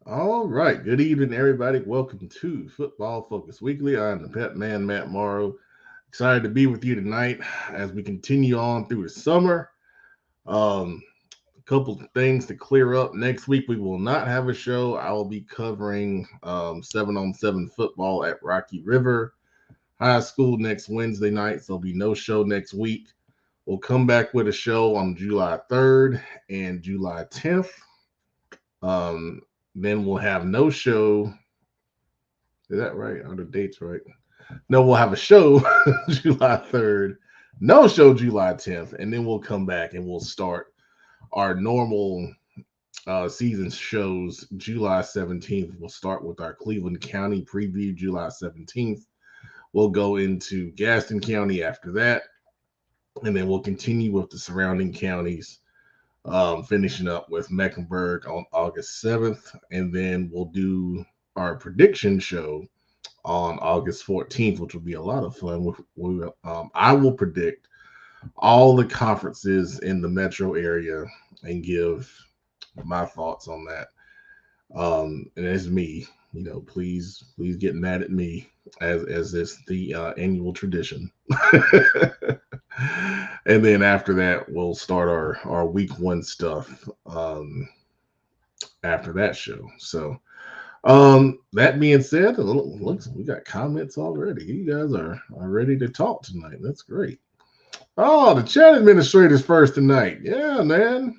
All right. Good evening, everybody. Welcome to Football Focus Weekly. I'm the pet man, Matt Morrow. Excited to be with you tonight as we continue on through the summer. A couple of things to clear up. Next week, we will not have a show. I will be covering 7-on-7 football at Rocky River High School next Wednesday night. So there'll be no show next week. We'll come back with a show on July 3rd and July 10th. Um, then we'll have no show. Is that right? Are the dates right? No, we'll have a show July 3rd, no show July 10th, and then we'll come back and we'll start our normal season shows July 17th. We'll start with our Cleveland County preview July 17th. We'll go into Gaston County after that, and then we'll continue with the surrounding counties, finishing up with Mecklenburg on August 7th, and then we'll do our prediction show on August 14th, which will be a lot of fun. I will predict all the conferences in the metro area and give my thoughts on that. And it's me. Please get mad at me as is the annual tradition. And then after that, we'll start our week one stuff after that show. So that being said, looks we got comments already. You guys are ready to talk tonight. That's great. Oh, the chat administrator's first tonight. Yeah, man.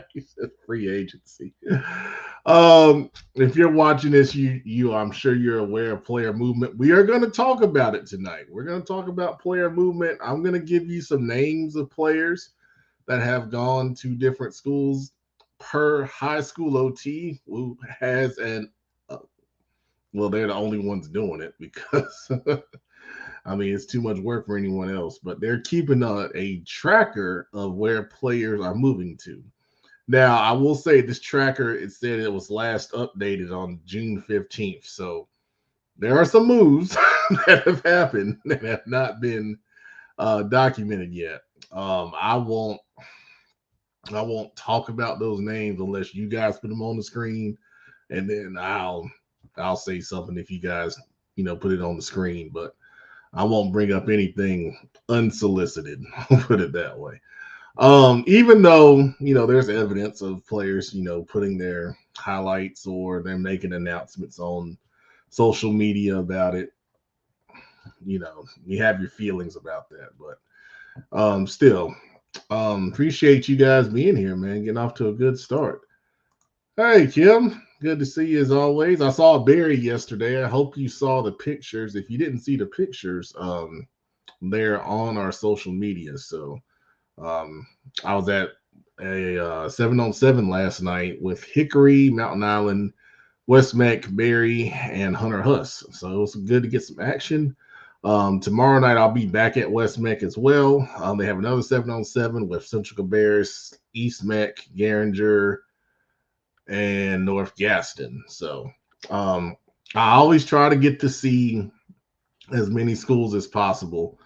He said free agency. If you're watching this, I'm sure you're aware of player movement. We are going to talk about it tonight. We're going to talk about player movement. I'm going to give you some names of players that have gone to different schools per high school OT, who has well, they're the only ones doing it because I mean it's too much work for anyone else, but they're keeping a tracker of where players are moving to. Now, I will say this tracker, it said it was last updated on June 15th. So there are some moves that have happened that have not been documented yet. I won't talk about those names unless you guys put them on the screen, and then I'll say something if you guys put it on the screen. But I won't bring up anything unsolicited. I'll put it that way. Even though there's evidence of players putting their highlights or they're making announcements on social media about it. You have your feelings about that, but still, appreciate you guys being here, man. Getting off to a good start. Hey, Kim. Good to see you as always. I saw Barry yesterday. I hope you saw the pictures. If you didn't see the pictures, they're on our social media. So I was at a 7-on-7 last night with Hickory, Mountain Island, West Meck, Barry, and Hunter Huss. So it was good to get some action. Tomorrow night I'll be back at West Meck as well. They have another 7-on-7 with Central Cabarrus, East Meck, Garinger, and North Gaston. So I always try to get to see as many schools as possible.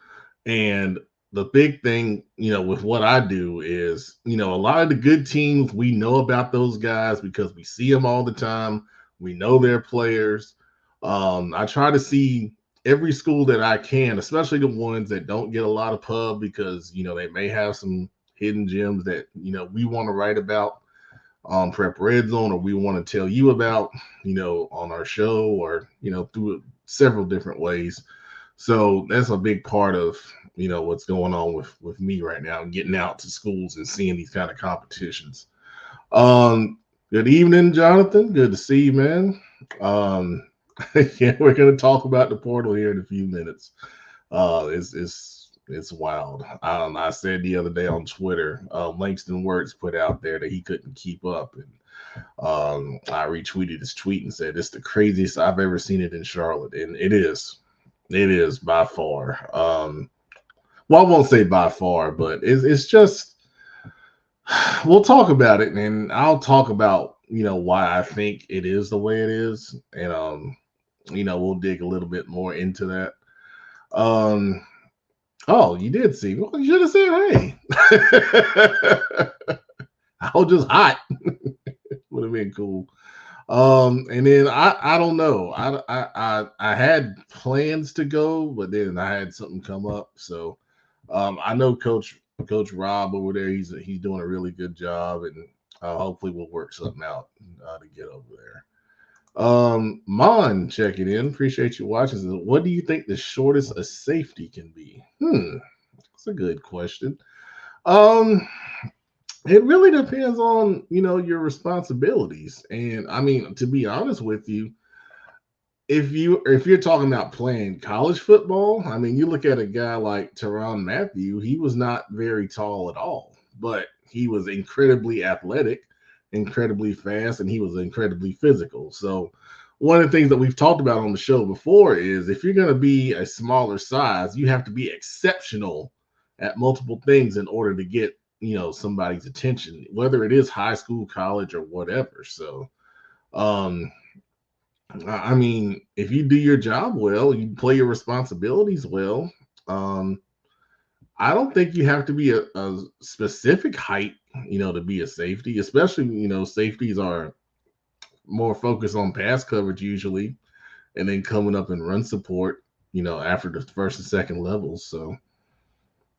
And the big thing, with what I do is, a lot of the good teams, we know about those guys because we see them all the time. We know their players. I try to see every school that I can, especially the ones that don't get a lot of pub because, they may have some hidden gems that, we want to write about on Prep Red Zone or we want to tell you about, on our show or, through several different ways. So that's a big part of, what's going on with me right now, getting out to schools and seeing these kind of competitions. Good evening, Jonathan. Good to see you, man. Yeah, we're going to talk about the portal here in a few minutes. It's wild. I said the other day on Twitter, Langston Words put out there that he couldn't keep up, and I retweeted his tweet and said it's the craziest I've ever seen it in Charlotte, and it is. It is by far. Well, I won't say by far, but it's just. We'll talk about it, and I'll talk about why I think it is the way it is, and we'll dig a little bit more into that. Oh, you did see. Well, you should have said, "Hey." I was just hot. Would have been cool. And then I don't know. I had plans to go, but then I had something come up. So I know Coach Rob over there. He's doing a really good job, and hopefully we'll work something out to get over there. Mon checking in. Appreciate you watching. Says, what do you think the shortest a safety can be? That's a good question. Um, it really depends on your responsibilities, and I mean to be honest with you, if you're talking about playing college football, I mean you look at a guy like Tyrann Mathieu, he was not very tall at all, but he was incredibly athletic, incredibly fast, and he was incredibly physical. So one of the things that we've talked about on the show before is if you're going to be a smaller size, you have to be exceptional at multiple things in order to get somebody's attention, whether it is high school, college, or whatever. So um I mean, if you do your job well, you play your responsibilities well. Um, I don't think you have to be a specific height, to be a safety. Especially, safeties are more focused on pass coverage usually, and then coming up and run support, after the first and second levels. So,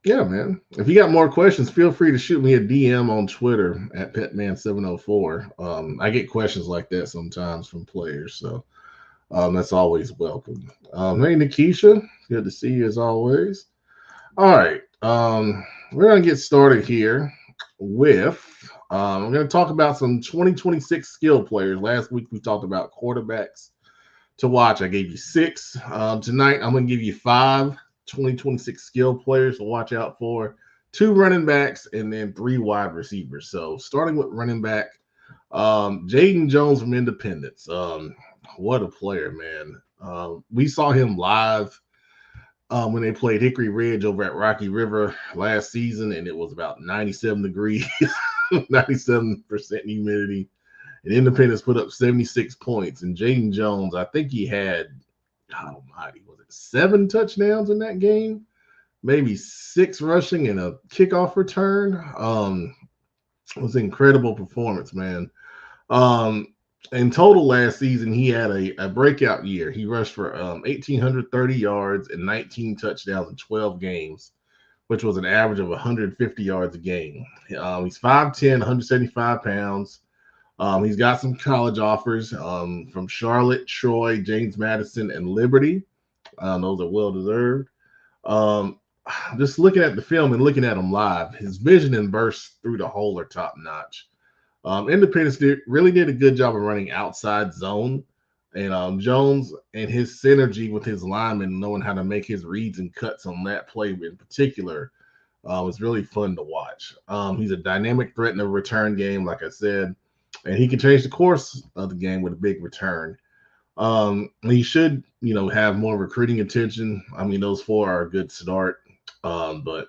yeah, man. If you got more questions, feel free to shoot me a DM on Twitter at Petman704. I get questions like that sometimes from players, so. That's always welcome. Hey, Nikisha, good to see you as always. All right, we're going to get started here with I'm going to talk about some 2026 skill players. Last week we talked about quarterbacks to watch. I gave you 6. Tonight I'm going to give you 5 2026 skill players to watch out for, 2 running backs, and then 3 wide receivers. So starting with running back, Jaden Jones from Independence. What a player, man. We saw him live when they played Hickory Ridge over at Rocky River last season, and it was about 97 degrees, 97% humidity. And Independence put up 76 points. And Jaden Jones, I think he had, God almighty, was it 7 touchdowns in that game? Maybe 6 rushing and a kickoff return. It was an incredible performance, man. In total last season, he had a breakout year. He rushed for 1,830 yards and 19 touchdowns in 12 games, which was an average of 150 yards a game. He's 5'10", 175 pounds. He's got some college offers from Charlotte, Troy, James Madison, and Liberty. Those are well-deserved. Just looking at the film and looking at him live, his vision and burst through the hole are top-notch. Independence really did a good job of running outside zone, and Jones and his synergy with his linemen, knowing how to make his reads and cuts on that play in particular, was really fun to watch. He's a dynamic threat in the return game, like I said, and he can change the course of the game with a big return. He should, have more recruiting attention. I mean, those 4 are a good start, but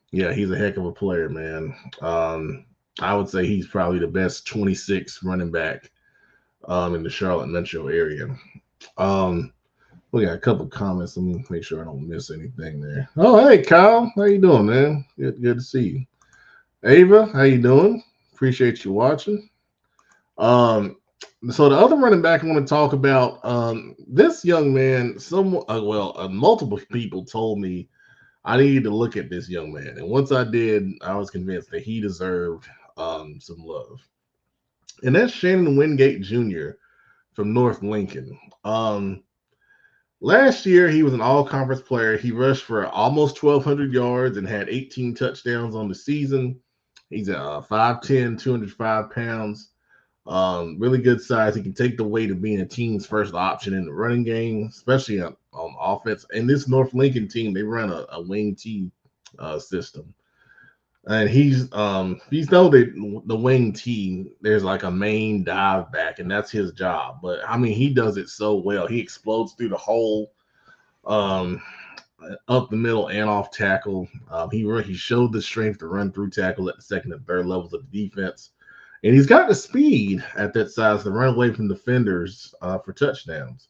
yeah, he's a heck of a player, man. I would say he's probably the best 26 running back in the Charlotte metro area. We got a couple comments. Let me make sure I don't miss anything there. Oh, hey, Kyle. How you doing, man? Good to see you. Ava, how you doing? Appreciate you watching. So the other running back I want to talk about, this young man, multiple people told me I needed to look at this young man. And once I did, I was convinced that he deserved some love. And that's Shannon Wingate Jr. from North Lincoln. Last year, he was an all-conference player. He rushed for almost 1,200 yards and had 18 touchdowns on the season. He's 5'10", 205 pounds. Really good size. He can take the weight of being a team's first option in the running game, especially on offense. And this North Lincoln team, they run a wing T system. And he's the wing T, there's like a main dive back, and that's his job. But I mean, he does it so well. He explodes through the hole, up the middle and off tackle. He showed the strength to run through tackle at the second and third levels of the defense. And he's got the speed at that size to run away from defenders for touchdowns.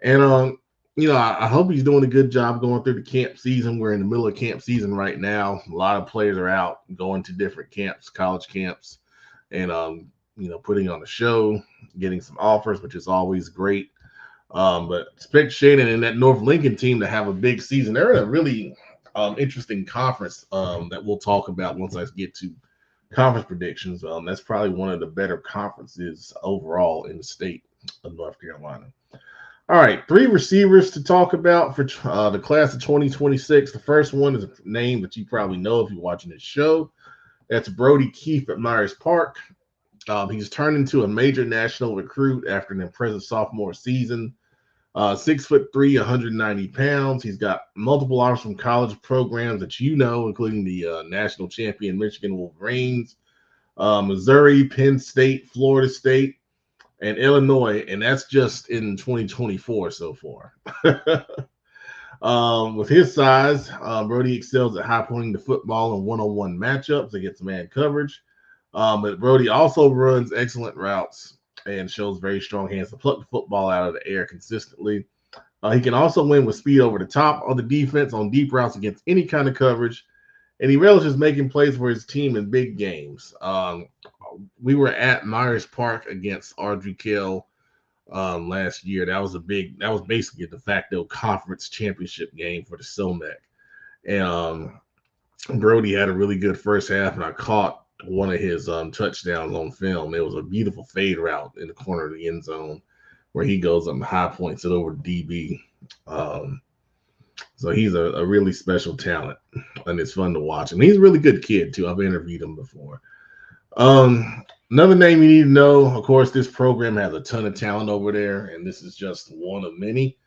And, I hope he's doing a good job going through the camp season. We're in the middle of camp season right now. A lot of players are out going to different camps, college camps, and, putting on a show, getting some offers, which is always great. But expect Shannon and that North Lincoln team to have a big season. They're in a really interesting conference that we'll talk about once I get to conference predictions. That's probably one of the better conferences overall in the state of North Carolina. All right, 3 receivers to talk about for the class of 2026. The first one is a name that you probably know if you're watching this show. That's Brody Keefe at Myers Park. He's turned into a major national recruit after an impressive sophomore season. 6'3", 190 pounds. He's got multiple offers from college programs that including the national champion Michigan Wolverines, Missouri, Penn State, Florida State, and Illinois, and that's just in 2024 so far. With his size, Brody excels at high-pointing the football in one-on-one matchups against man coverage. But Brody also runs excellent routes and shows very strong hands to pluck the football out of the air consistently. He can also win with speed over the top on the defense on deep routes against any kind of coverage, and he relishes making plays for his team in big games. We were at Myers Park against Ardrey Kell last year. That was basically a de facto conference championship game for the SOMAC. And Brody had a really good first half, and I caught one of his touchdowns on film. It was a beautiful fade route in the corner of the end zone where he goes up and high points it over to DB. So he's a really special talent, and it's fun to watch him. He's a really good kid, too. I've interviewed him before. Another name you need to know, of course, this program has a ton of talent over there, and this is just one of many.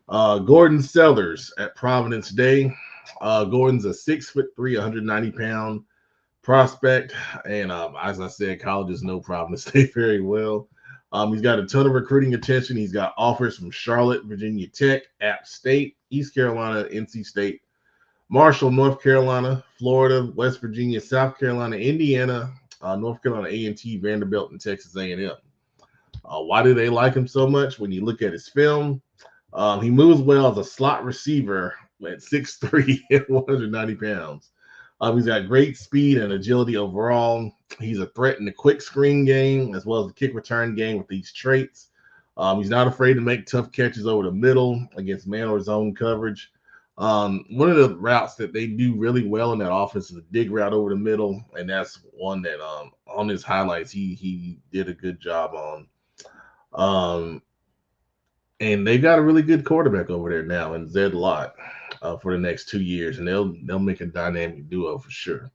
Gordon Sellers at Providence Day. Gordon's a 6'3", 190-pound prospect, and as I said, colleges know Providence Day very well. He's got a ton of recruiting attention. He's got offers from Charlotte, Virginia Tech, App State, East Carolina, NC State, Marshall, North Carolina, Florida, West Virginia, South Carolina, Indiana, North Carolina A&T, Vanderbilt, and Texas A&M. Why do they like him so much? When you look at his film, he moves well as a slot receiver at 6'3" and 190 pounds. He's got great speed and agility overall. He's a threat in the quick screen game as well as the kick return game with these traits. He's not afraid to make tough catches over the middle against man or zone coverage. One of the routes that they do really well in that offense is a dig route over the middle, and that's one that on his highlights he did a good job on. And they've got a really good quarterback over there now in Zed Lott for the next 2 years, and they'll make a dynamic duo for sure.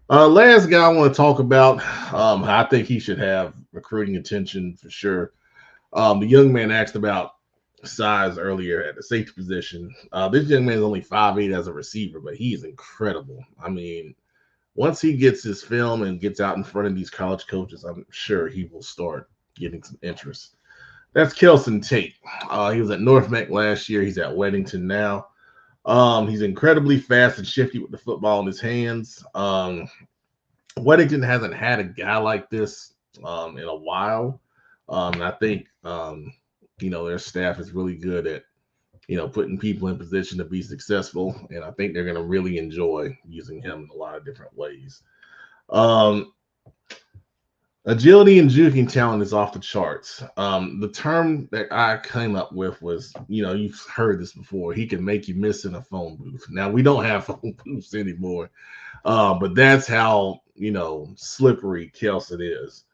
Last guy I want to talk about, I think he should have recruiting attention for sure. The young man asked about size earlier at the safety position. This young man is only 5'8" as a receiver, but he's incredible. I mean, once he gets his film and gets out in front of these college coaches, I'm sure he will start getting some interest. That's Kelson Tate. He was at North Mac last year. He's at Weddington now. He's incredibly fast and shifty with the football in his hands. Weddington hasn't had a guy like this in a while. And I think, their staff is really good at, putting people in position to be successful. And I think they're going to really enjoy using him in a lot of different ways. Agility and juking talent is off the charts. The term that I came up with was, you've heard this before. He can make you miss in a phone booth. Now, we don't have phone booths anymore, but that's how, slippery Kelson is.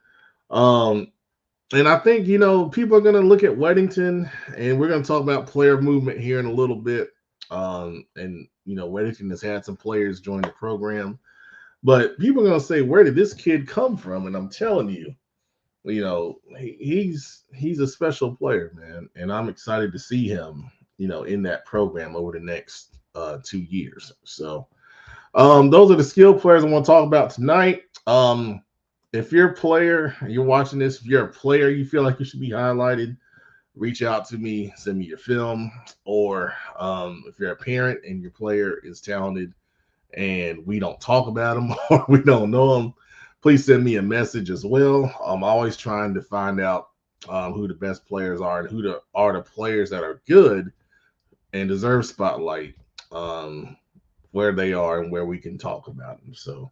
And I think, people are going to look at Weddington, and we're going to talk about player movement here in a little bit. Weddington has had some players join the program. But people are going to say, where did this kid come from? And I'm telling you, he's a special player, man. And I'm excited to see him, in that program over the next 2 years. So those are the skill players I want to talk about tonight. If you're a player, you're watching this, if you're a player, you feel like you should be highlighted, reach out to me, send me your film. Or if you're a parent and your player is talented, and we don't talk about them or we don't know them, please send me a message as well. I'm always trying to find out who the best players are and who are the players that are good and deserve spotlight, where they are and where we can talk about them. So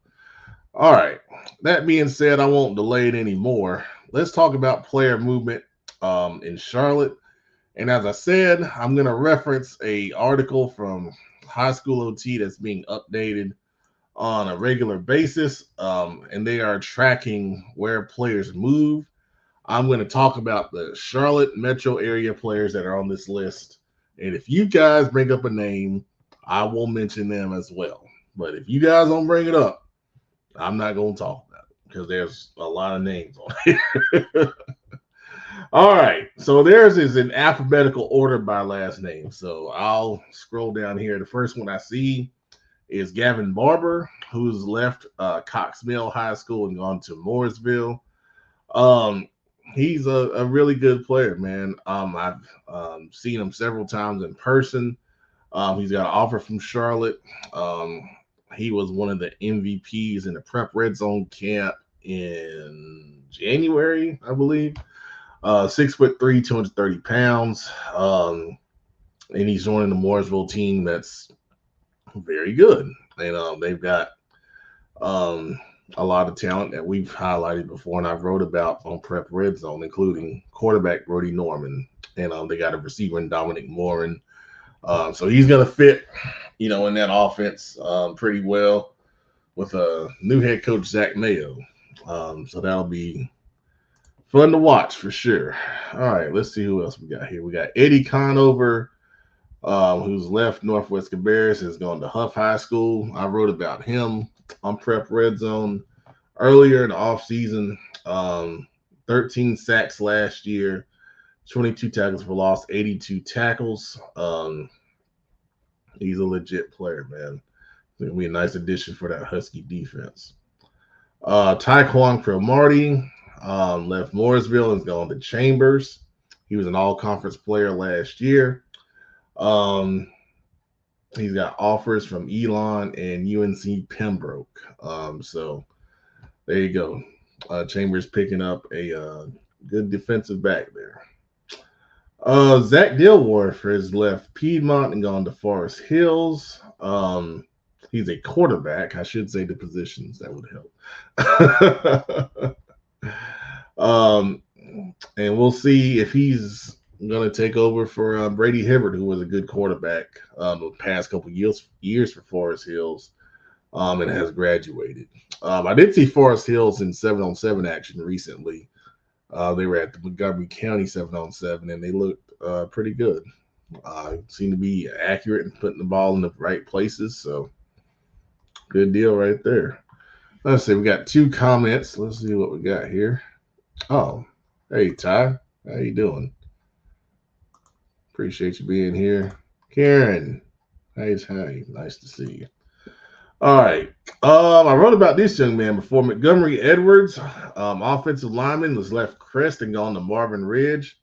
All right. That being said, I won't delay it anymore. Let's talk about player movement in Charlotte. And as I said, I'm going to reference a article from High School OT that's being updated on a regular basis, and they are tracking where players move. I'm going to talk about the Charlotte metro area players that are on this list. And if you guys bring up a name, I will mention them as well. But if you guys don't bring it up, I'm not going to talk about it because there's a lot of names on here. All right. So theirs is in alphabetical order by last name. So I'll scroll down here. The first one I see is Gavin Barber, who's left Cox Mill High School and gone to Mooresville. Um, he's a really good player, man. I've seen him several times in person. He's got an offer from Charlotte. He was one of the MVPs in the Prep Red Zone camp in January, I believe. 6'3", 230 pounds. And he's joining the Mooresville team that's very good. And they've got a lot of talent that we've highlighted before and I've wrote about on Prep Red Zone, including quarterback Brody Norman. And they got a receiver in Dominic Morin. So he's going to fit, in that offense pretty well with a new head coach, Zach Mayo. So that'll be fun to watch for sure. All right, let's see who else we got here. We got Eddie Conover, who's left Northwest Cabarrus, has gone to Huff High School. I wrote about him on Prep Red Zone earlier in the offseason. 13 sacks last year, 22 tackles for loss, 82 tackles. He's a legit player, man. It's going to be a nice addition for that Husky defense. Taekwon Cromartie left Mooresville and has gone to Chambers. He was an all-conference player last year. He's got offers from Elon and UNC Pembroke. So there you go. Chambers picking up a good defensive back there. Zach Dilworth has left Piedmont and gone to Forest Hills. He's a quarterback. I should say the positions. That would help. And we'll see if he's going to take over for Brady Hibbert, who was a good quarterback the past couple years for Forest Hills and has graduated. I did see Forest Hills in 7-on-7 action recently. They were at the Montgomery County 7-on-7, and they looked pretty good. Seemed to be accurate and putting the ball in the right places. So good deal right there. Let's see. We got 2 comments. Let's see what we got here. Oh, hey, Ty. How you doing? Appreciate you being here. Karen. Hey, nice to see you. All right. I wrote about this young man before. Montgomery Edwards, offensive lineman, was left Crest and gone to Marvin Ridge.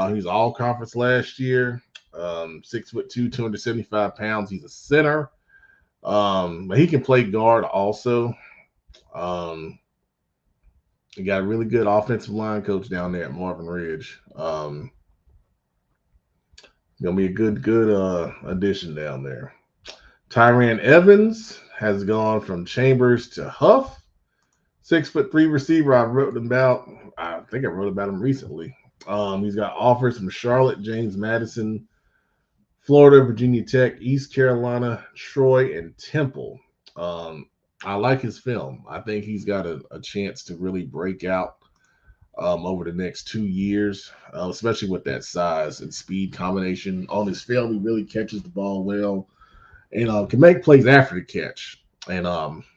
He's all conference last year. 6'2", 275 pounds. He's a center. But he can play guard also. He got a really good offensive line coach down there at Marvin Ridge. Gonna be a good addition down there. Tyran Evans has gone from Chambers to Huff. 6'3" receiver. I think I wrote about him recently. He's got offers from Charlotte, James Madison, Florida, Virginia Tech, East Carolina, Troy, and Temple. I like his film. I think he's got a chance to really break out over the next 2 years, especially with that size and speed combination. On his film, he really catches the ball well and can make plays after the catch. And,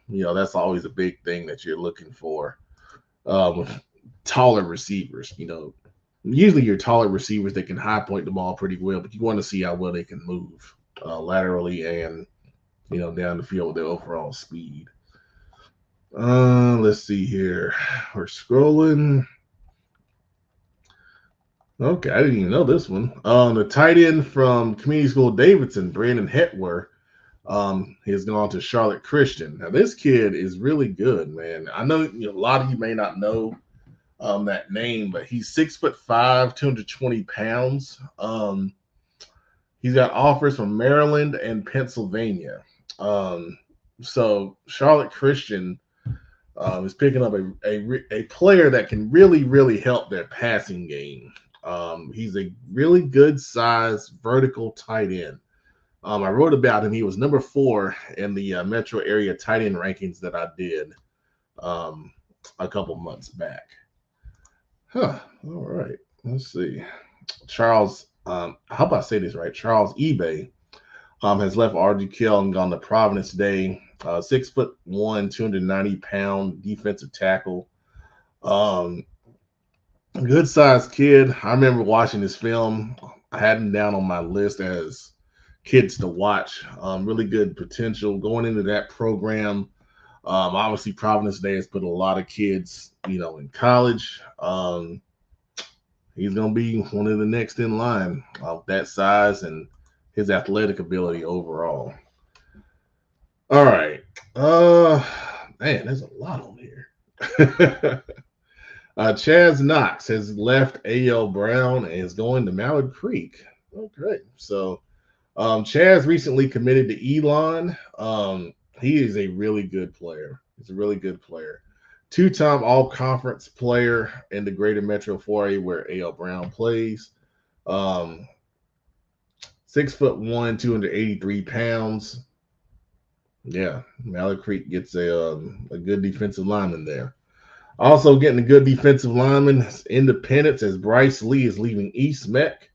that's always a big thing that you're looking for with taller receivers. Usually your taller receivers, they can high point the ball pretty well, but you want to see how well they can move laterally and, down the field with their overall speed. Let's see here. We're scrolling. Okay, I didn't even know this one. The tight end from Community School Davidson, Brandon Hetwer, has gone to Charlotte Christian. Now, this kid is really good, man. I know a lot of you may not know that name, but he's 6'5", 220 pounds. He's got offers from Maryland and Pennsylvania. So Charlotte Christian is picking up a player that can really help their passing game. He's a really good size vertical tight end. I wrote about him. He was number 4 in the metro area tight end rankings that I did um, a couple months back. Huh. All right. Let's see. Charles, how about I say this right? Charles eBay has left RGKL and gone to Providence today. 6'1", 290-pound defensive tackle. Good sized kid. I remember watching this film. I had him down on my list as kids to watch. Really good potential going into that program. Obviously, Providence Day has put a lot of kids, in college. He's going to be one of the next in line of that size and his athletic ability overall. All right. Man, there's a lot on here. Chaz Knox has left A.L. Brown and is going to Mallard Creek. Oh, great. So Chaz recently committed to Elon. He is a really good player. He's a really good player. 2-time all-conference player in the greater Metro 4A where A.L. Brown plays. 6'1", 283 pounds. Yeah, Mallard Creek gets a good defensive lineman there. Also getting a good defensive lineman, Independence, as Bryce Lee is leaving East Meck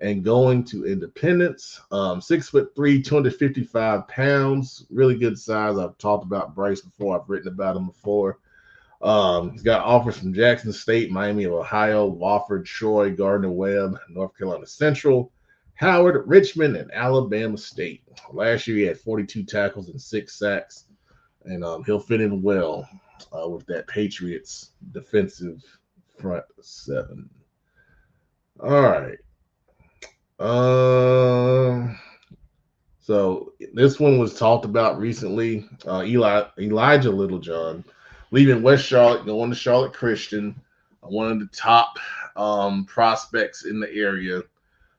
and going to Independence. 6'3", 255 pounds. Really good size. I've talked about Bryce before. I've written about him before. He's got offers from Jackson State, Miami of Ohio, Wofford, Troy, Gardner-Webb, North Carolina Central, Howard, Richmond, and Alabama State. Last year he had 42 tackles and 6 sacks, and he'll fit in well with that Patriots defensive front 7. All right. So this one was talked about recently. Elijah Littlejohn leaving West Charlotte, going to Charlotte Christian, one of the top prospects in the area.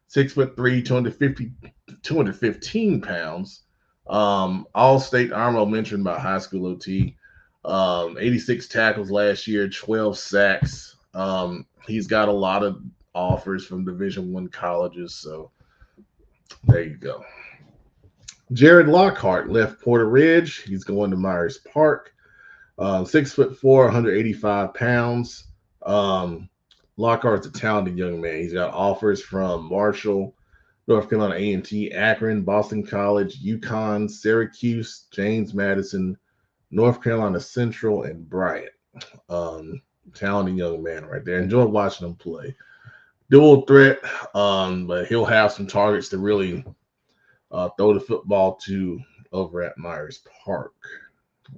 6'3", 215 pounds. All-state Armo mentioned by high school OT. 86 tackles last year, 12 sacks. He's got a lot of offers from Division I colleges, so there you go. Jared Lockhart left Porter Ridge. He's going to Myers Park. 6'4", 185 pounds. Lockhart's a talented young man. He's got offers from Marshall, North Carolina A&T, Akron, Boston College, UConn, Syracuse, James Madison, North Carolina Central, and Bryant. Talented young man right there. Enjoy watching him play. Dual threat, but he'll have some targets to really throw the football to over at Myers Park.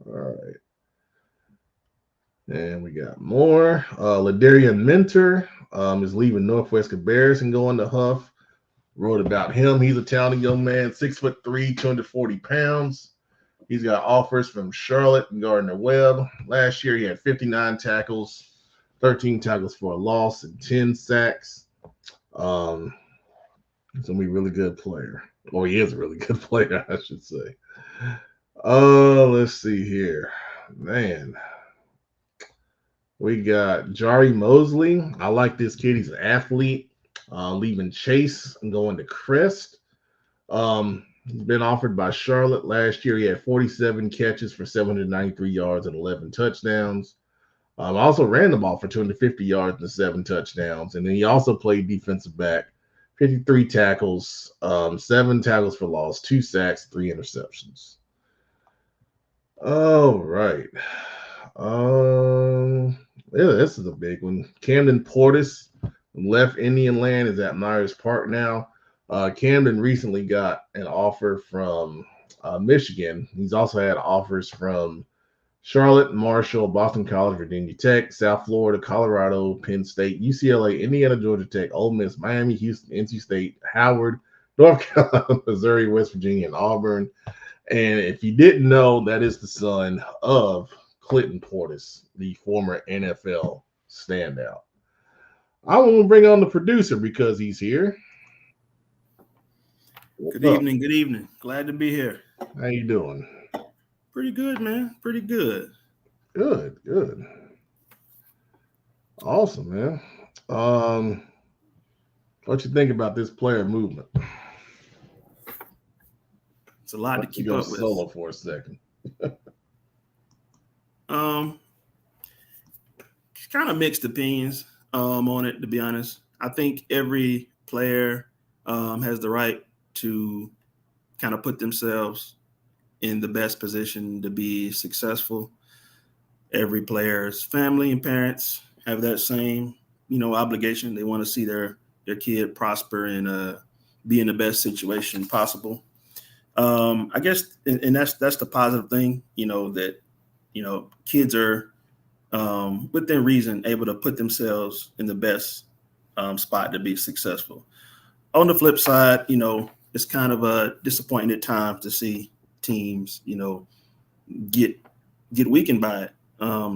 All right. And we got more. Ladarian Mentor is leaving Northwest Cabarrus and going to Huff. Wrote about him. He's a talented young man, 6'3", 240 pounds. He's got offers from Charlotte and Gardner-Webb. Last year, he had 59 tackles, 13 tackles for a loss, and 10 sacks. He's going to be a really good player. Or he is a really good player, I should say. Let's see here. Man. We got Jari Mosley. I like this kid. He's an athlete. Leaving Chase and going to Crest. He's been offered by Charlotte. Last year, he had 47 catches for 793 yards and 11 touchdowns. Also ran the ball for 250 yards and 7 touchdowns. And then he also played defensive back, 53 tackles, 7 tackles for loss, 2 sacks, 3 interceptions. All right. Yeah, this is a big one. Camden Portis left Indian Land, is at Myers Park now. Camden recently got an offer from Michigan. He's also had offers from Charlotte, Marshall, Boston College, Virginia Tech, South Florida, Colorado, Penn State, UCLA, Indiana, Georgia Tech, Ole Miss, Miami, Houston, NC State, Howard, North Carolina, Missouri, West Virginia, and Auburn. And if you didn't know, that is the son of Clinton Portis, the former NFL standout. I want to bring on the producer because he's here. Good evening. Good evening. Glad to be here. How you doing? Pretty good, man. Pretty good. Good, good. Awesome, man. What you think about this player movement? It's a lot to Let's keep go up with. solo for a second. Kind of mixed opinions on it, to be honest. I think every player has the right to kind of put themselves in the best position to be successful. Every player's family and parents have that same, obligation. They want to see their kid prosper and be in the best situation possible. I guess, and that's the positive thing, that kids are within reason able to put themselves in the best spot to be successful. On the flip side, it's kind of a disappointing at times to see teams, get weakened by it.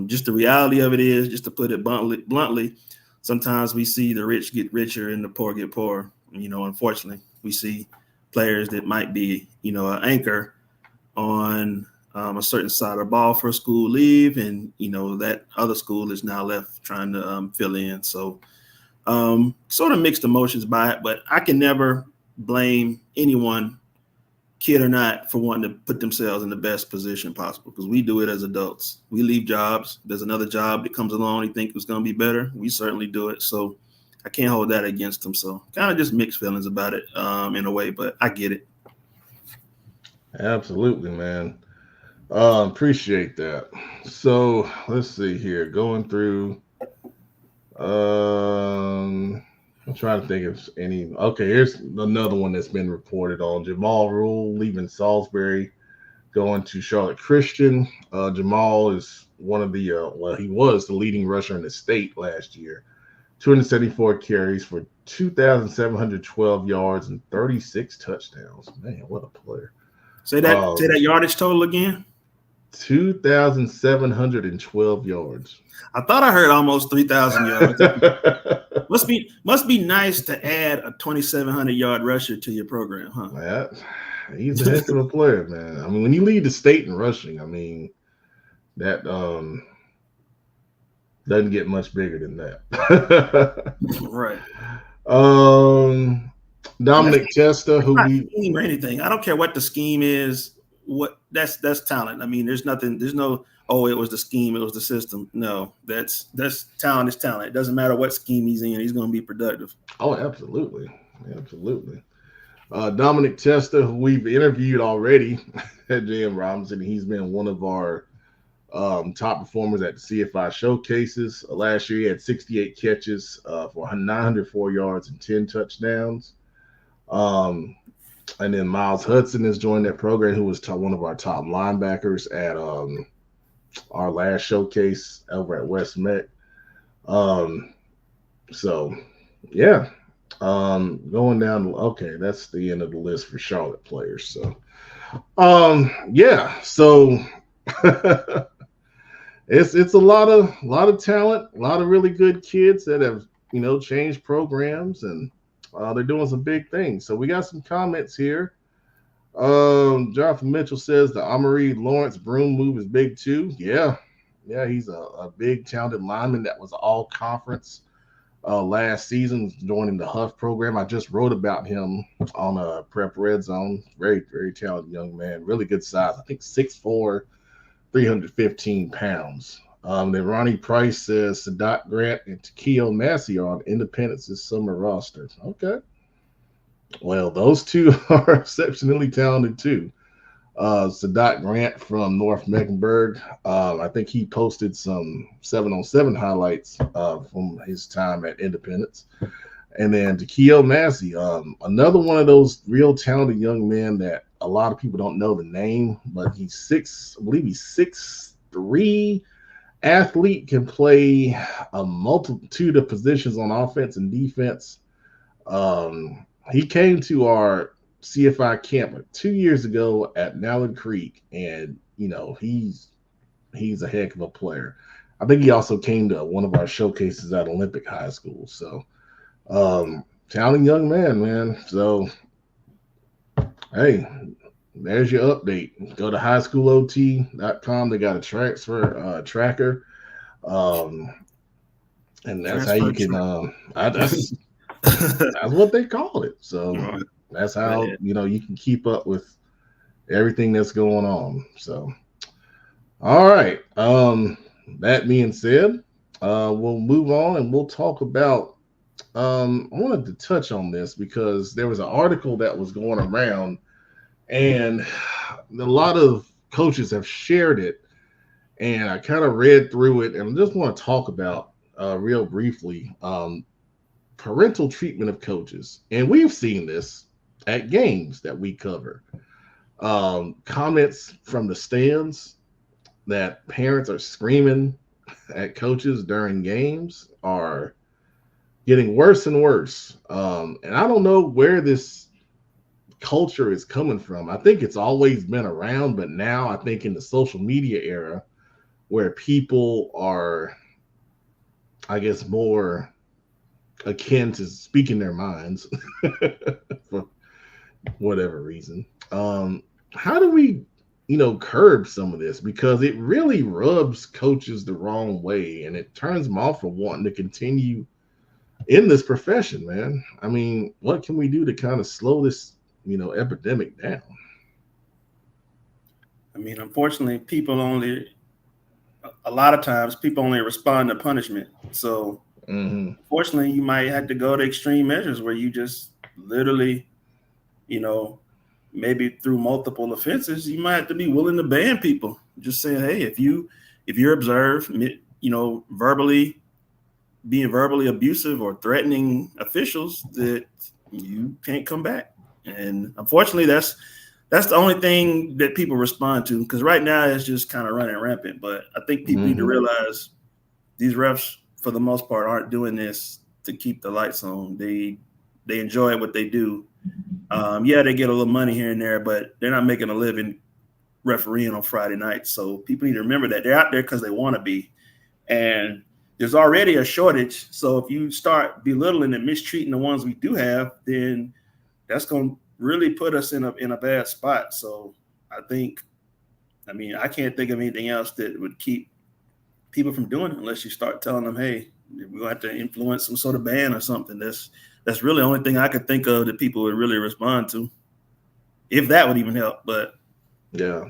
Just the reality of it is, just to put it bluntly, sometimes we see the rich get richer and the poor get poorer. Unfortunately, we see players that might be, an anchor on a certain side of the ball for a school leave, and that other school is now left trying to fill in. So sort of mixed emotions by it, but I can never blame anyone, kid or not, for wanting to put themselves in the best position possible, because we do it as adults. We leave jobs. There's another job that comes along. You think it's going to be better. We certainly do it. So I can't hold that against them. So kind of just mixed feelings about it in a way, but I get it. Absolutely, man. Appreciate that. So let's see here. Going through. I'm trying to think of any. Okay, here's another one that's been reported on. Jamal Rule leaving Salisbury, going to Charlotte Christian. Jamal is one of the he was the leading rusher in the state last year. 274 carries for 2,712 yards and 36 touchdowns. Man, what a player! Say that yardage total again. 2,712 yards. I thought I heard almost 3,000 yards. must be nice to add a 2,700 yard rusher to your program, huh? Yeah, he's a heck of a player, man. I mean, when you lead the state in rushing, I mean, that doesn't get much bigger than that. Right. Dominic Testa, who scheme or anything. I don't care what the scheme is. That's talent. I mean, there's no, oh, it was the scheme, it was the system. No, that's talent is talent. It doesn't matter what scheme he's in, he's going to be productive. Oh, absolutely. Dominic Testa, who we've interviewed already at JM Robinson, he's been one of our top performers at the CFI showcases. Last year, he had 68 catches for 904 yards and 10 touchdowns. And then Miles Hudson has joined that program, who was one of our top linebackers at our last showcase over at West Meck. So, yeah. Going down, okay, that's the end of the list for Charlotte players. So, yeah. So it's a lot of talent, a lot of really good kids that have changed programs, and they're doing some big things. So we got some comments here. Jonathan Mitchell says the Amari Lawrence Broom move is big too. Yeah, he's a big talented lineman that was all conference last season, joining the Huff program. I just wrote about him on a Prep Red Zone. Very, very talented young man, really good size. I think 6'4", 315 pounds. Then Ronnie Price says Sadat Grant and Takeo Massey are on Independence's summer roster. Okay. Well, those two are exceptionally talented too. Sadat Grant from North Mecklenburg. I think he posted some 7-on-7 highlights from his time at Independence. And then Takeo Massey, another one of those real talented young men that a lot of people don't know the name, but he's 6'3" athlete, can play a multitude of positions on offense and defense. He came to our CFI camp 2 years ago at Nallard Creek, and he's a heck of a player. I think he also came to one of our showcases at Olympic High School. So talented young man. So hey, there's your update. Go to highschoolot.com. They got a transfer tracker. And that's how you can that's what they call it. So that's how you can keep up with everything that's going on. So all right. That being said, we'll move on and we'll talk about I wanted to touch on this because there was an article that was going around and a lot of coaches have shared it, and I kind of read through it and I just want to talk about real briefly parental treatment of coaches. And we've seen this at games that we cover. Comments from the stands that parents are screaming at coaches during games are getting worse and worse. And I don't know where this culture is coming from. I think it's always been around, but now I think in the social media era where people are, I guess, more akin to speaking their minds for whatever reason. How do we, curb some of this? Because it really rubs coaches the wrong way and it turns them off from wanting to continue in this profession, man. I mean, what can we do to kind of slow this, epidemic down? I mean, unfortunately, a lot of times people only respond to punishment. So unfortunately, you might have to go to extreme measures where you just literally, maybe through multiple offenses, you might have to be willing to ban people. Just saying, hey, if you're observed, being verbally abusive or threatening officials, that you can't come back. And unfortunately, that's the only thing that people respond to, because right now it's just kind of running rampant. But I think people need to realize these refs, for the most part, aren't doing this to keep the lights on. They enjoy what they do. They get a little money here and there, but they're not making a living refereeing on Friday nights. So people need to remember that they're out there because they want to be. And there's already a shortage. So if you start belittling and mistreating the ones we do have, then that's going to really put us in a bad spot. So I can't think of anything else that would keep people from doing it unless you start telling them, hey, we're going to have to influence some sort of ban or something. That's really the only thing I could think of that people would really respond to, if that would even help. But yeah,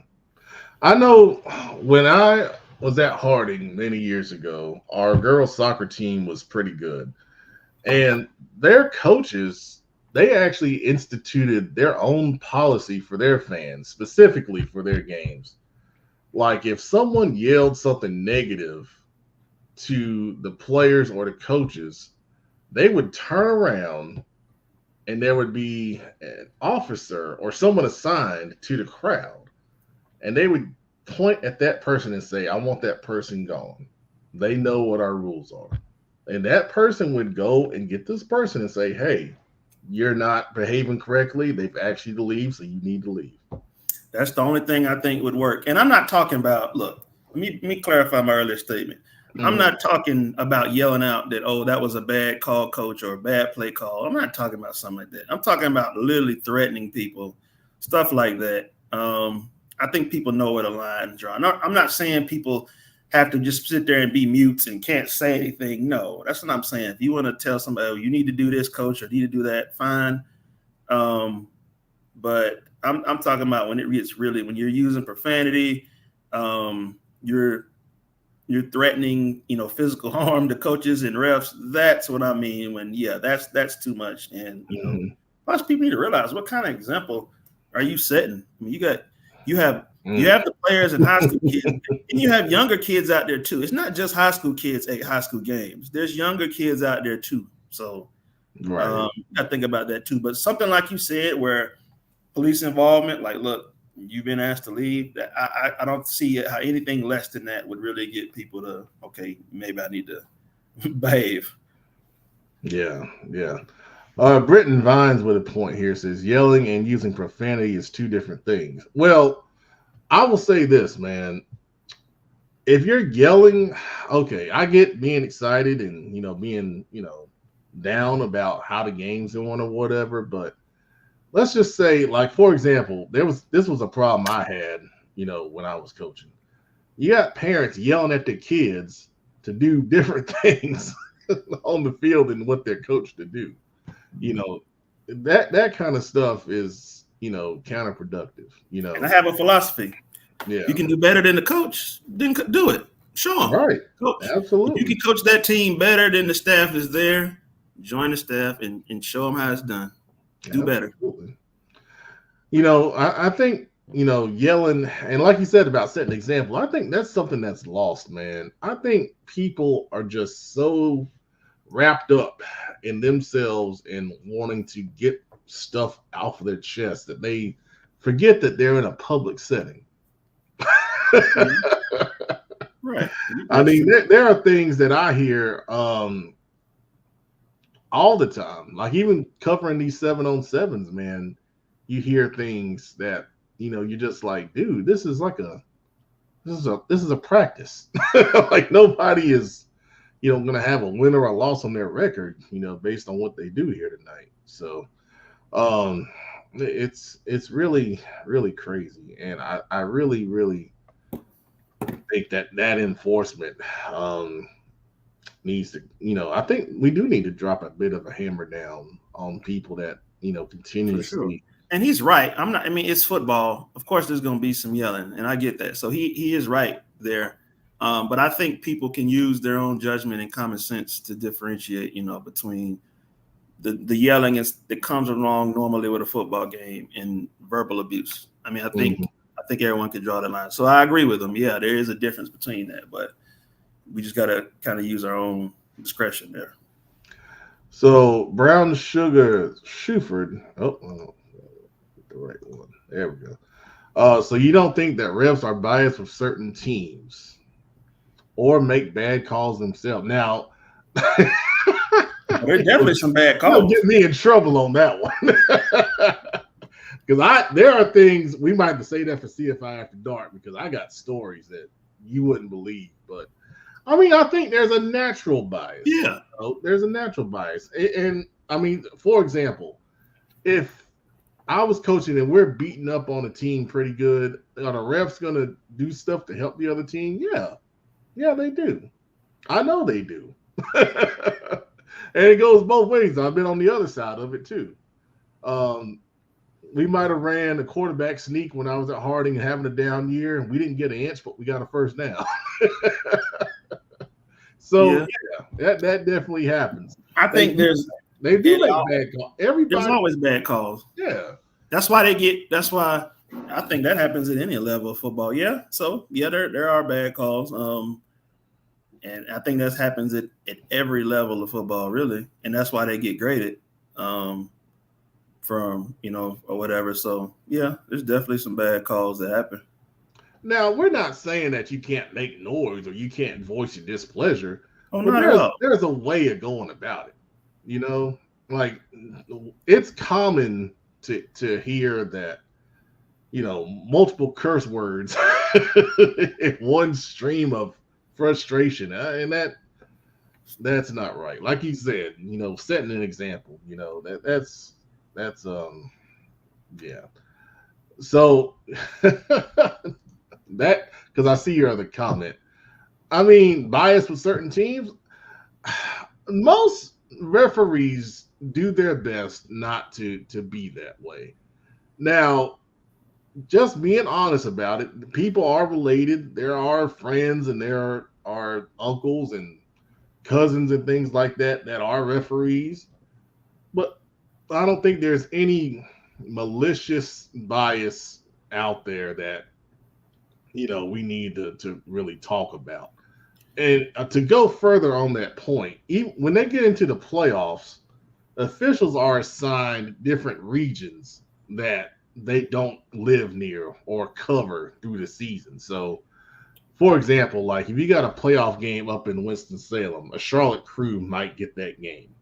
I know when I was at Harding many years ago, our girls soccer team was pretty good, and their coaches, they actually instituted their own policy for their fans, specifically for their games. Like if someone yelled something negative to the players or the coaches, they would turn around and there would be an officer or someone assigned to the crowd, and they would point at that person and say, I want that person gone. They know what our rules are. And that person would go and get this person and say, hey, you're not behaving correctly. They've asked you to leave, so you need to leave. That's the only thing I think would work. And I'm not talking about, look, let me clarify my earlier statement. I'm not talking about yelling out that, oh, that was a bad call, coach, or a bad play call. I'm not talking about something like that. I'm talking about literally threatening people, stuff like that. I think people know where the line is drawn. I'm not saying people have to just sit there and be mutes and can't say anything. No, that's what I'm saying. If you want to tell somebody, oh, you need to do this, coach, or need to do that, fine. But I'm talking about when it's really, when you're using profanity, you're threatening, physical harm to coaches and refs. That's what I mean when, that's too much. And, plus people need to realize, what kind of example are you setting? I mean, you have the players and high school kids, and you have younger kids out there too. It's not just high school kids at high school games. There's younger kids out there too. So I think about that too. But something like you said, where police involvement, like, look, you've been asked to leave. I don't see how anything less than that would really get people to, okay, maybe I need to behave. Yeah. Britton Vines with a point here says yelling and using profanity is two different things. Well, I will say this, man. If you're yelling, okay, I get being excited and, being, down about how the game's going or whatever, but let's just say, like, for example, this was a problem I had, when I was coaching. You got parents yelling at their kids to do different things on the field than what they're coached to do. That kind of stuff is, counterproductive. And I have a philosophy. Yeah. You can do better than the coach, then do it. Sure. Right. Coach. Absolutely. If you can coach that team better than the staff is there, join the staff and show them how it's done. Do better. I think, yelling, and like you said about setting an example, I think that's something that's lost, man. I think people are just so wrapped up in themselves and wanting to get stuff off of their chest that they forget that they're in a public setting. Right. I mean, there are things that I hear all the time. Like, even covering these 7-on-7s, man, you hear things that, you're just like, dude, this is a practice. Like, nobody is, going to have a win or a loss on their record, based on what they do here tonight. So, it's really, really crazy. And I really, really think that enforcement needs to, I think we do need to drop a bit of a hammer down on people that, continuously. And he's right. It's football. Of course, there's going to be some yelling, and I get that. So he is right there. But I think people can use their own judgment and common sense to differentiate, between the yelling that comes along normally with a football game and verbal abuse. I think everyone could draw the line. So I agree with him. Yeah, there is a difference between that, but we just got to kind of use our own discretion there. So Brown Sugar Shuford. Oh, the right one. There we go. So you don't think that refs are biased with certain teams or make bad calls themselves? Now, there's definitely some bad calls. Don't get me in trouble on that one. Because there are things we might have to say that for CFI After Dark, because I got stories that you wouldn't believe. But I think there's a natural bias. Yeah, there's a natural bias, and for example, if I was coaching and we're beating up on a team pretty good, are the refs gonna do stuff to help the other team? Yeah, they do. I know they do. And it goes both ways. I've been on the other side of it too. We might have ran a quarterback sneak when I was at Harding and having a down year. We didn't get an inch, but we got a first down. So that definitely happens. I think they do make bad calls. There's always bad calls. Yeah. That's why I think that happens at any level of football. Yeah. So there are bad calls. And I think that happens at every level of football, really. And that's why they get graded. From, or whatever. So, yeah, there's definitely some bad calls that happen. Now, we're not saying that you can't make noise or you can't voice your displeasure. Oh, not at all. There's a way of going about it. Like, it's common to hear that, multiple curse words in one stream of frustration. And that's not right. Like you said, setting an example, that's yeah. So that, because I see your other comment. Bias with certain teams. Most referees do their best not to be that way. Now, just being honest about it, people are related. There are friends and there are uncles and cousins and things like that are referees. But I don't think there's any malicious bias out there that, we need to really talk about. And to go further on that point, even when they get into the playoffs, officials are assigned different regions that they don't live near or cover through the season. So, for example, like if you got a playoff game up in Winston-Salem, a Charlotte crew might get that game.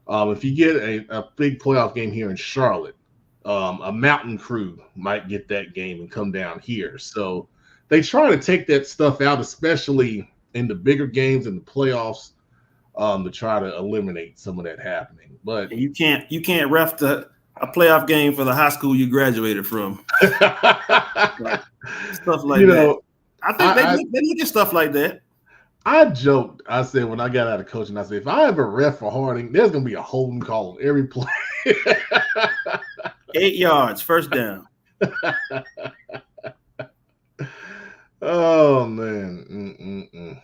If you get a big playoff game here in Charlotte, a mountain crew might get that game and come down here. So they try to take that stuff out, especially in the bigger games in the playoffs, to try to eliminate some of that happening. But you can't ref a a playoff game for the high school you graduated from. Stuff like that. I think they look at stuff like that. I joked. I said when I got out of coaching, I said if I ever ref for Harding, there's gonna be a holding call on every play. 8 yards, first down. Oh man.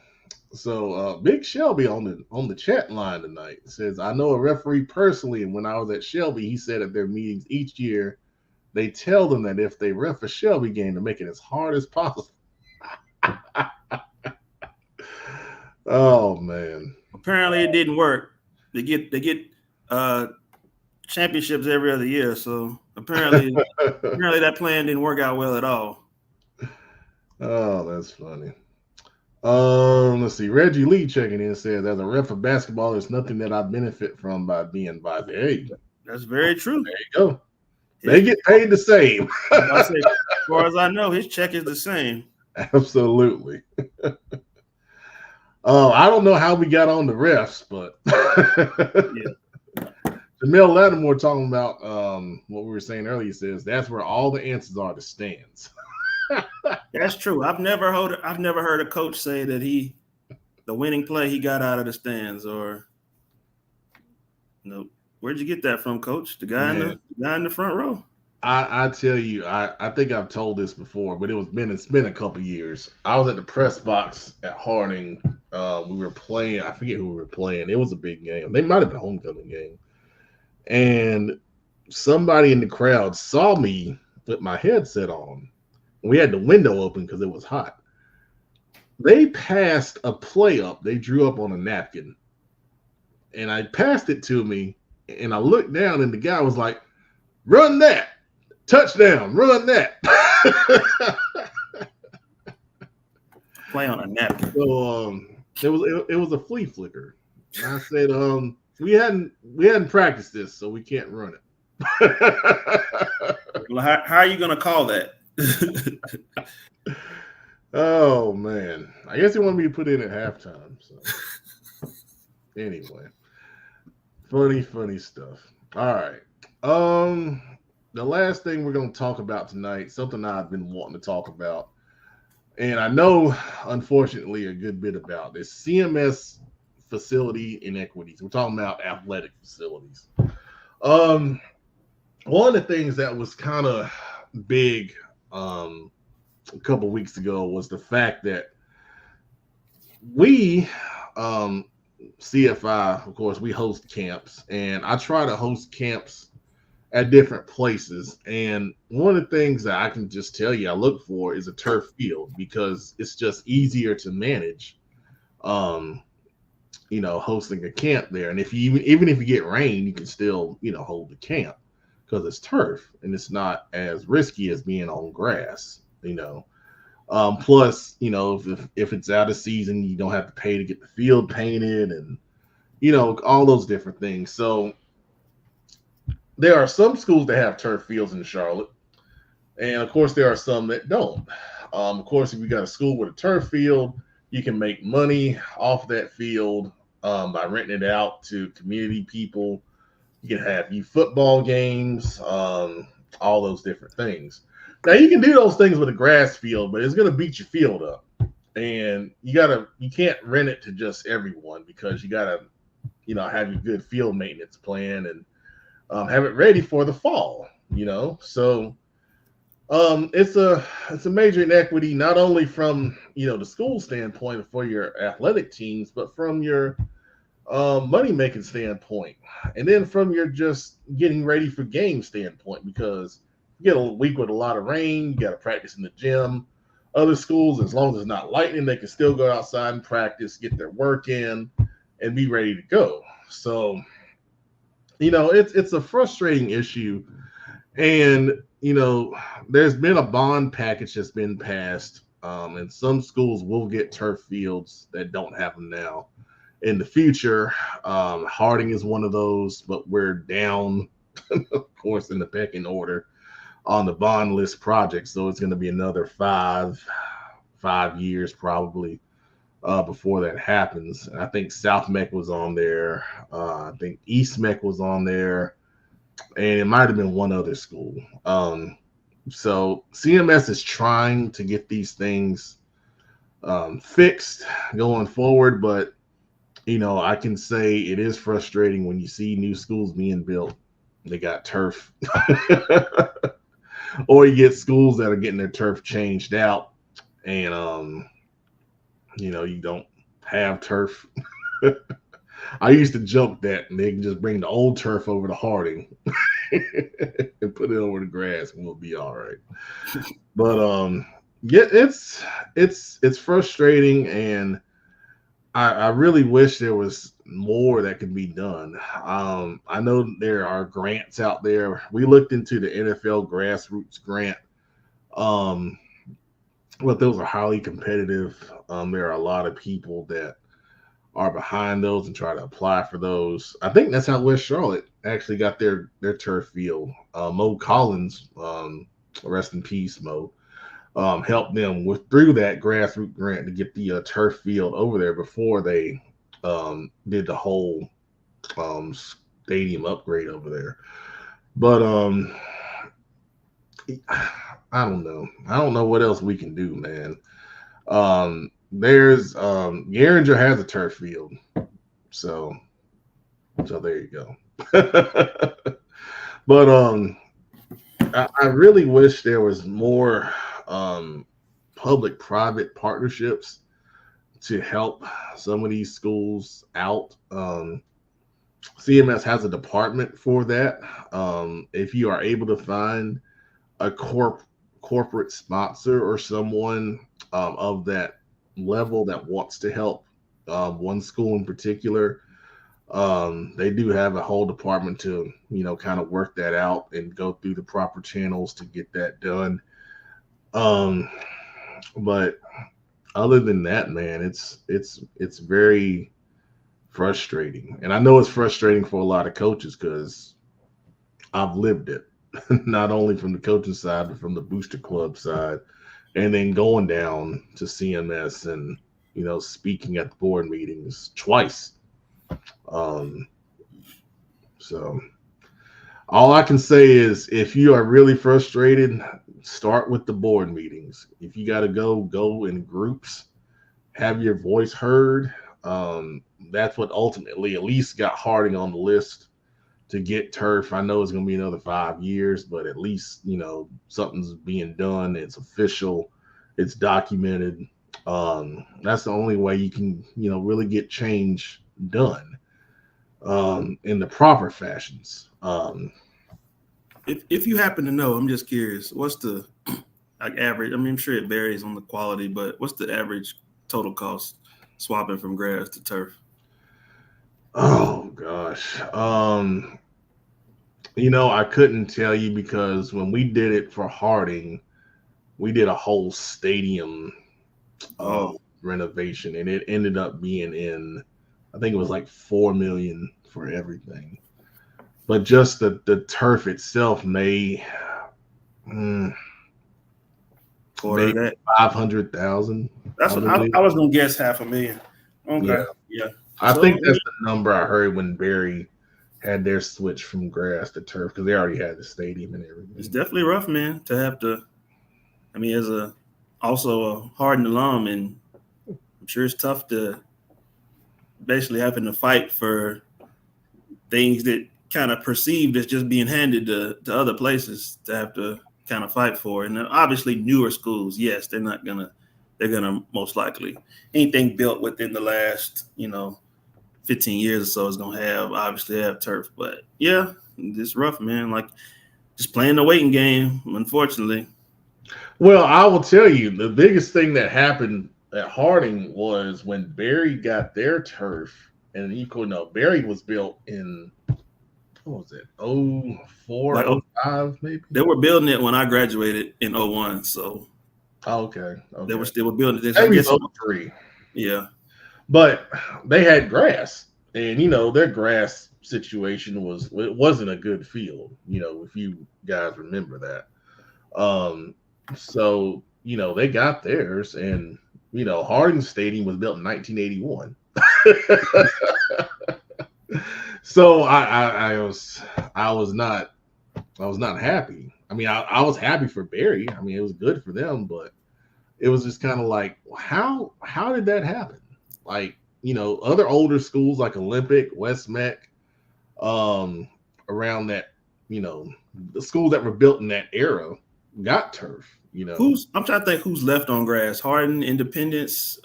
So Big Shelby on the chat line tonight says, I know a referee personally, and when I was at Shelby, he said at their meetings each year, they tell them that if they ref a Shelby game to make it as hard as possible. Oh man. Apparently it didn't work. They get championships every other year, so apparently that plan didn't work out well at all. Oh, that's funny. Let's see. Reggie Lee checking in says, as a ref of basketball, there's nothing that I benefit from by being by the age. That's very true. There you go. They get paid the same. I say, as far as I know, his check is the same. Absolutely. I don't know how we got on the refs, but Jamel Lattimore talking about what we were saying earlier says that's where all the answers are, the stands. That's true. I've never heard a coach say that the winning play he got out of the stands, or no. Where'd you get that from, Coach? The guy in the front row. I tell you, I think I've told this before, but it's been a couple years. I was at the press box at Harding. We were playing. I forget who we were playing. It was a big game. They might have been a homecoming game, and somebody in the crowd saw me with my headset on. We had the window open because it was hot. They passed a play up. They drew up on a napkin, and I passed it to me, and I looked down, and the guy was like, "Run that." Touchdown, run that. Play on a napkin. So it was a flea flicker. And I said, we hadn't practiced this, so we can't run it. Well, how are you gonna call that? Oh man. I guess he wanted me to put in at halftime. So anyway. Funny stuff. All right. The last thing we're going to talk about tonight, something I've been wanting to talk about, and I know, unfortunately, a good bit about this, CMS facility inequities. We're talking about athletic facilities. One of the things that was kind of big a couple weeks ago was the fact that we, CFI, of course, we host camps, and I try to host camps at different places. And one of the things that I can just tell you I look for is a turf field, because it's just easier to manage, hosting a camp there. And even if you get rain, you can still, hold the camp because it's turf and it's not as risky as being on grass, plus, if it's out of season, you don't have to pay to get the field painted and, all those different things. So there are some schools that have turf fields in Charlotte, and of course there are some that don't. Of course, if you got a school with a turf field, you can make money off that field by renting it out to community people. You can have youth football games, all those different things. Now you can do those things with a grass field, but it's going to beat your field up, and you can't rent it to just everyone, because you got to, have your good field maintenance plan and have it ready for the fall, So it's a major inequity, not only from, the school standpoint for your athletic teams, but from your money-making standpoint. And then from your just getting ready for game standpoint, because you get a week with a lot of rain, you got to practice in the gym. Other schools, as long as it's not lightning, they can still go outside and practice, get their work in, and be ready to go. So it's a frustrating issue. And, there's been a bond package that's been passed, and some schools will get turf fields that don't have them now in the future. Harding is one of those, but we're down, of course, in the pecking order on the bond list project. So it's going to be another five years probably before that happens. And I think South Mech was on there. I think East Mech was on there. and it might have been one other school. So CMS is trying to get these things fixed going forward, but I can say it is frustrating when you see new schools being built. They got turf, or you get schools that are getting their turf changed out, and you don't have turf. I used to joke that they can just bring the old turf over to Harding and put it over the grass, and we'll be all right. But yeah, it's frustrating, and I really wish there was more that could be done. I know there are grants out there. We looked into the NFL grassroots grant, but those are highly competitive. There are a lot of people that are behind those and try to apply for those. I think that's how West Charlotte actually got their turf field. Mo Collins, rest in peace, Mo, helped them through that grassroots grant to get the turf field over there before they did the whole stadium upgrade over there. But I don't know. I don't know what else we can do, man. There's Garinger has a turf field, so there you go. But I really wish there was more public-private partnerships to help some of these schools out. CMS has a department for that. If you are able to find a corporate sponsor or someone of that level that wants to help one school in particular, they do have a whole department to kind of work that out and go through the proper channels to get that done. But other than that, man, it's very frustrating, and I know it's frustrating for a lot of coaches because I've lived it, not only from the coaching side but from the booster club side, and then going down to CMS and speaking at the board meetings twice. So all I can say is, if you are really frustrated, start with the board meetings. If you got to go in groups, have your voice heard. That's what ultimately at least got Harding on the list to get turf. I know it's going to be another 5 years, but at least, something's being done. It's official. It's documented. That's the only way you can, really get change done in the proper fashions. If you happen to know, I'm just curious, what's the average? I mean, I'm sure it varies on the quality, but what's the average total cost swapping from grass to turf? Oh gosh. I couldn't tell you because when we did it for Harding, we did a whole stadium renovation, and it ended up being I think it was like $4 million for everything. But just the turf itself may maybe 500,000. That's what I was gonna guess, $500,000. Okay, yeah. I think that's the number I heard when Barry had their switch from grass to turf, because they already had the stadium and everything. It's definitely rough, man, to have to. I mean, as also a Harding alum, and I'm sure it's tough to basically having to fight for things that kind of perceived as just being handed to other places to have to kind of fight for. And obviously newer schools, yes, they're gonna most likely anything built within the last 15 years or so is gonna have turf. But yeah, it's rough, man. Like just playing the waiting game, unfortunately. Well, I will tell you, the biggest thing that happened at Harding was when Barry got their turf, and Barry was built in, what was it, 04, 05 maybe? They were building it when I graduated in 01, so. Okay. They were still building this. Maybe 03. Yeah. But they had grass, and their grass situation wasn't a good field, if you guys remember that. So they got theirs, and Harding Stadium was built in 1981. So I was not happy. I mean, I was happy for Barry. I mean, it was good for them, but it was just kind of like, how did that happen? Like, other older schools like Olympic, West Meck, around that, the schools that were built in that era got turf. I'm trying to think who's left on grass. Hardin, Independence,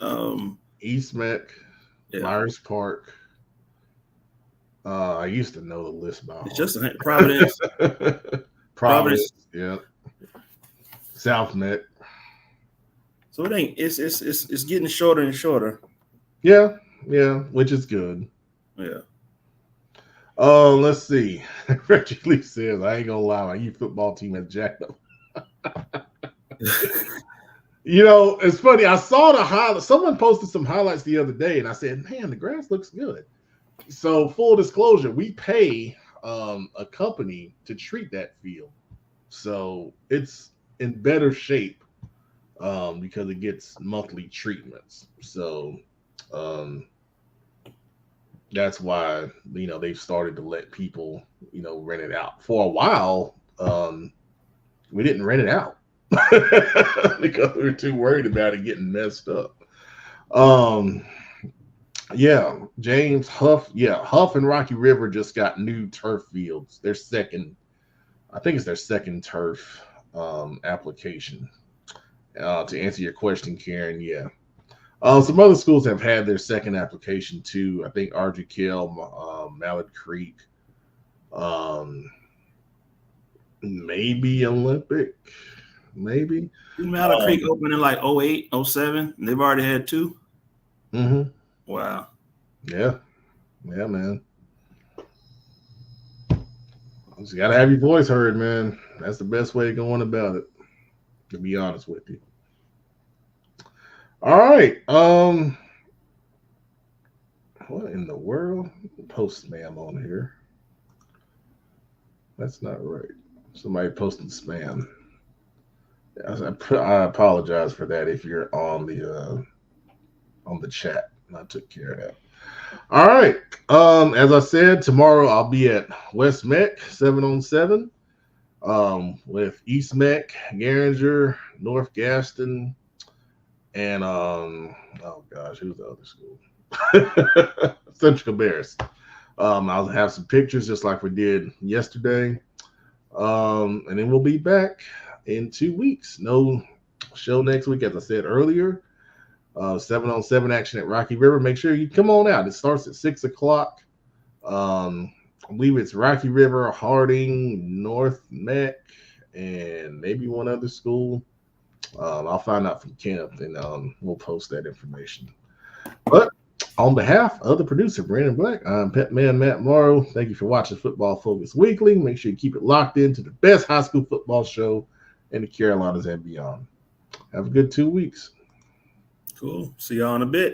East Meck, yeah. Myers Park. I used to know the list by It's just Providence. Providence, yeah. South Meck. So it ain't. It's getting shorter and shorter. Yeah, which is good. Yeah. Let's see. Reggie Lee says, I ain't gonna lie, my youth football team has jacked up. It's funny. I saw the highlights. Someone posted some highlights the other day, and I said, man, the grass looks good. So full disclosure, we pay a company to treat that field. So it's in better shape because it gets monthly treatments. So that's why, they've started to let people, rent it out. For a while, we didn't rent it out because we were too worried about it getting messed up. Yeah, James Huff. Yeah, Huff and Rocky River just got new turf fields. I think it's their second turf application. To answer your question, Karen, yeah. Some other schools have had their second application too. I think Ardrey Kell, Mallard Creek, maybe Olympic, maybe. Mallard Creek opened in like 08, 07. And they've already had two. Mm-hmm. Wow. Yeah, man. You just gotta have your voice heard, man. That's the best way of going about it, to be honest with you. All right. What in the world? Post spam on here. That's not right. Somebody posted spam. I apologize for that if you're on the chat. I took care of that. All right. As I said, tomorrow I'll be at West Meck 7-on-7 with East Meck, Garinger, North Gaston, and oh gosh, who's the other school? Central Cabarrus. I'll have some pictures just like we did yesterday. And then we'll be back in 2 weeks. No show next week, as I said earlier. 7-on-7 action at Rocky River. Make sure you come on out. It starts at 6:00. I believe it's Rocky River, Harding, North Meck, and maybe one other school. I'll find out from Kenneth, and we'll post that information. But on behalf of the producer, Brandon Black, I'm Pet Man Matt Morrow. Thank you for watching Football Focus Weekly. Make sure you keep it locked into the best high school football show in the Carolinas and beyond. Have a good 2 weeks. Cool. See y'all in a bit.